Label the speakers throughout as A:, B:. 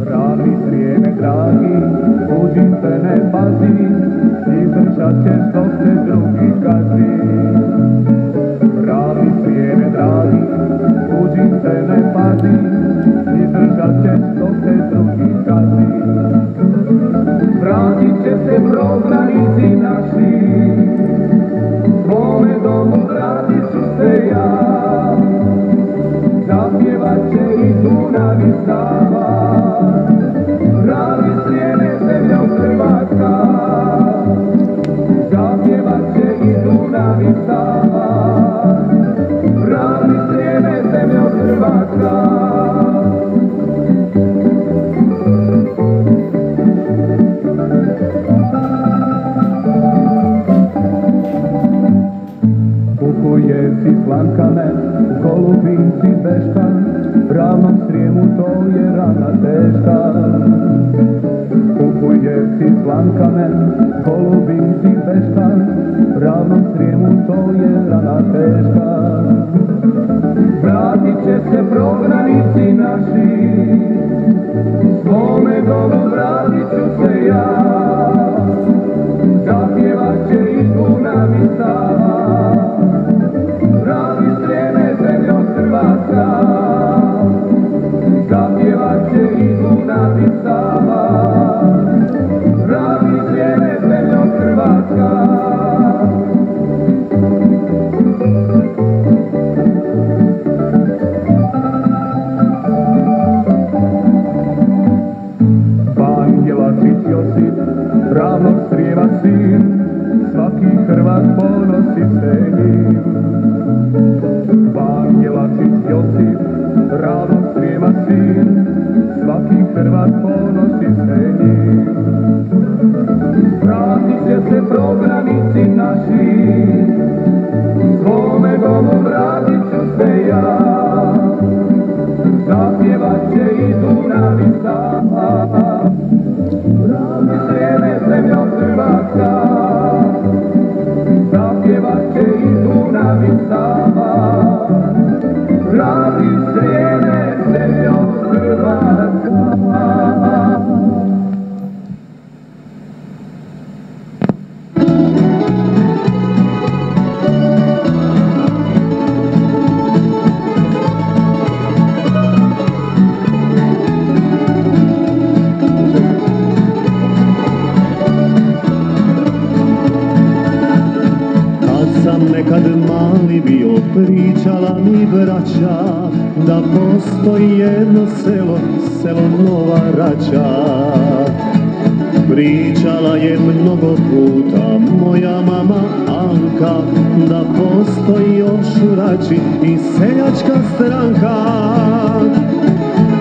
A: Pravi Srijeme dragi, tuđim te ne pazi, izdržat ćeš dok te drugi gazi. Pravi Srijeme dragi, tuđim te ne pazi, izdržat ćeš dok te drugi gazi. Vratit će se prognanici naši, svome domu vratit ću se ja. Zapjevat će i Dunav i Sava, pravi Srijeme zemljo Hrvatska. Zapjevat će i Dunav i Sava, pravi Srijeme zemljo Hrvatska. Bukujevci, Slankamen, Golubinci, Beškan, ravnom Srijemu to je rana teška. Bukujevci, Slankamen, Golubinci, Beškan, ravnom Srijemu to je rana teška. Vratit će se prognanici naši, svome domu vratit ću se ja. Zapjevat će i Dunav i Sava, pravi Srijeme zemljo Hrvatska. Zapjevat će i Dunav i Sava, pravi Srijeme zemljo Hrvatska. Banjelačić Josip, ravnog Srijema sin, svaki Hrvat ponosi se njim. Banjelačić Josip, ravnog Srijema sin, svaki Hrvat ponosi se njim. Vratit će se prognanici naši, svome domu vratit ću se ja. Zapjevat će i Dunav i Sava, pravi Srijeme zemljo Hrvatska. Zapjevat će i Dunav i Sava, pravi Srijeme zemljo Hrvatska.
B: Nekad mali bio, pričala mi braća da postoji jedno selo, selo Nova Rača. Pričala je mnogo puta moja mama Anka da postoji još u Rači i seljačka stranka.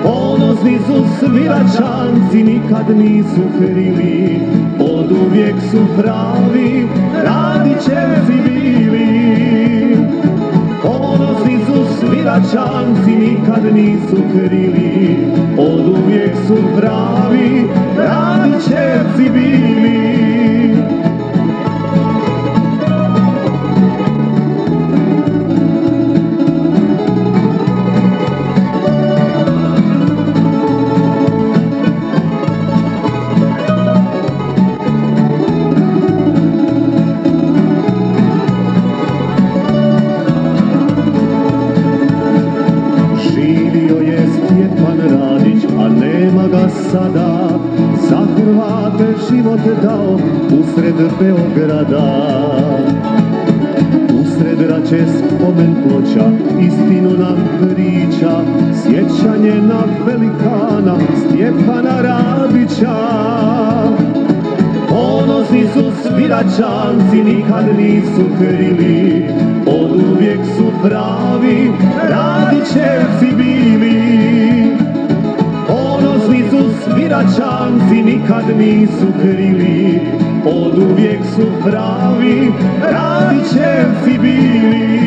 B: Ponosni su svi Račanci, nikad nisu krili, oduvijek su pravi Radićevci bili. Ponosni su svi Račanci, nikad nisu krili, oduvijek su pravi Radićevci bili. Sada za Hrvate život dao usred Beograda. Usred Rače spomen ploča istinu nam priča, sjećanje na velikana Stjepana Radića. Ponosni su svi Račanci, nikad nisu krili, oduvijek su pravi Radićevci bili. Ponosni su svi Račanci, nikad nisu krili, oduvijek su pravi Radićevci bili.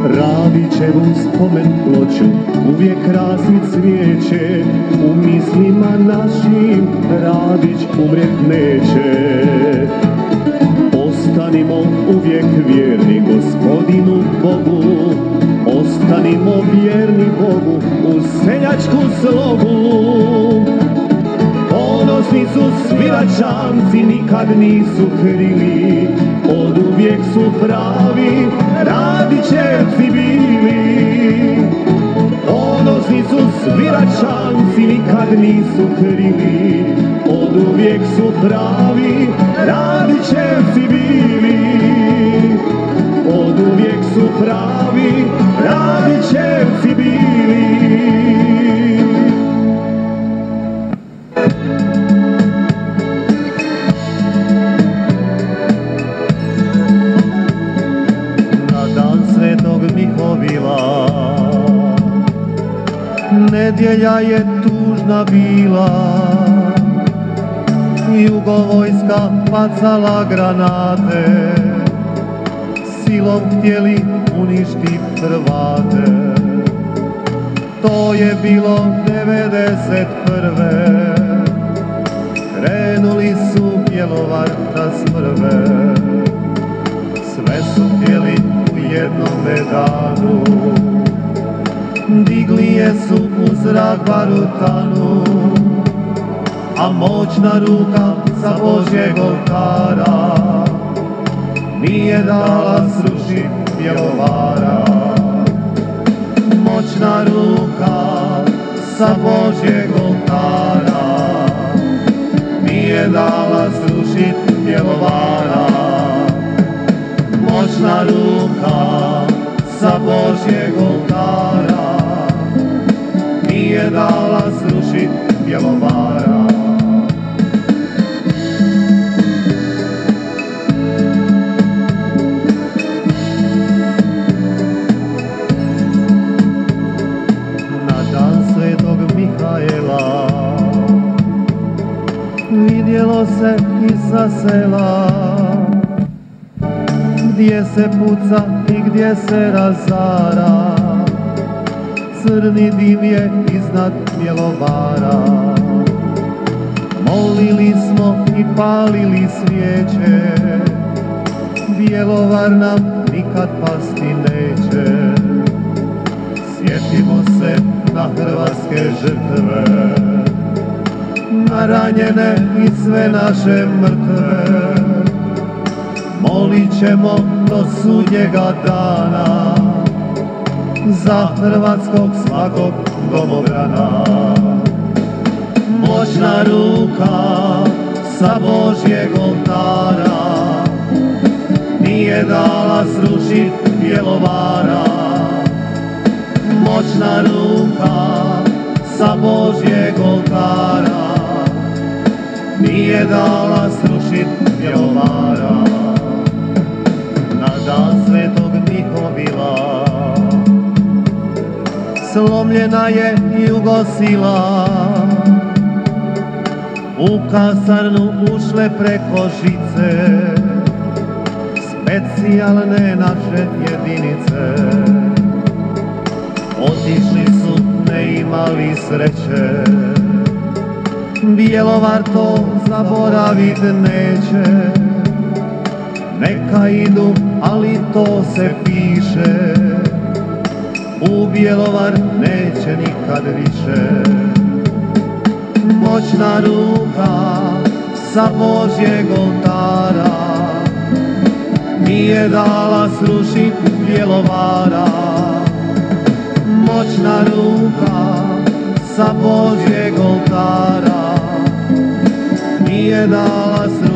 B: Radićevu spomen ploču uvijek krasni cvijeće, u mislima našim Radić umrijet neće. Ostanimo uvijek vjerni Gospodinu Bogu, ostanimo vjerni Bogu u seljačku slogu. Ponosni su Svilačanci, nikad nisu krili, od uvijek su pravi Radićevci bili. Ponosni su Svilačanci, nikad nisu krili, od uvijek su pravi Radićevci bili. Od uvijek su pravi Radićevci bili. Mihovila, nedjelja je tužna bila, jugovojska bacala granate, silom htjeli uništi Hrvate. To je bilo 91. Krenuli su Bjelovar da smrve, sve su htjeli jednome danu, digli je su u zrak barutanu, a moćna ruka sa Božjeg oltara nije dala srušit Bjelovara. Moćna ruka sa Božjeg oltara nije dala srušit Bjelovara. Moćna ruka sa Božjeg oltara nije dala srušit Bjelovara. Na dan Svetog Mihajla vidjelo se iza sela, gdje se puca i gdje se razara, crni dim je iznad Bjelovara. Molili smo i palili svijeće, Bjelovar nam nikad pasti neće. Sjetimo se na hrvatske žrtve, na ranjene i sve naše mrtve. Molit ćemo do sudnjega dana za hrvatskog svakog domobrana. Moćna ruka sa Božjeg oltara nije dala srušit Bjelovara. Moćna ruka sa Božjeg oltara nije dala srušit Bjelovara. Na dan Svetog Mihovila slomljena je jugosila, u kasarnu ušle preko žice specijalne naše jedinice. Otišli su, ne imali sreće, Bjelovar to zaboravit neće. Neka idu, ali to se piše, u Bjelovar neće nikad više. Moćna ruka sa Božjeg oltara nije dala srušit Bjelovara. Moćna ruka sa Božjeg oltara nije dala srušit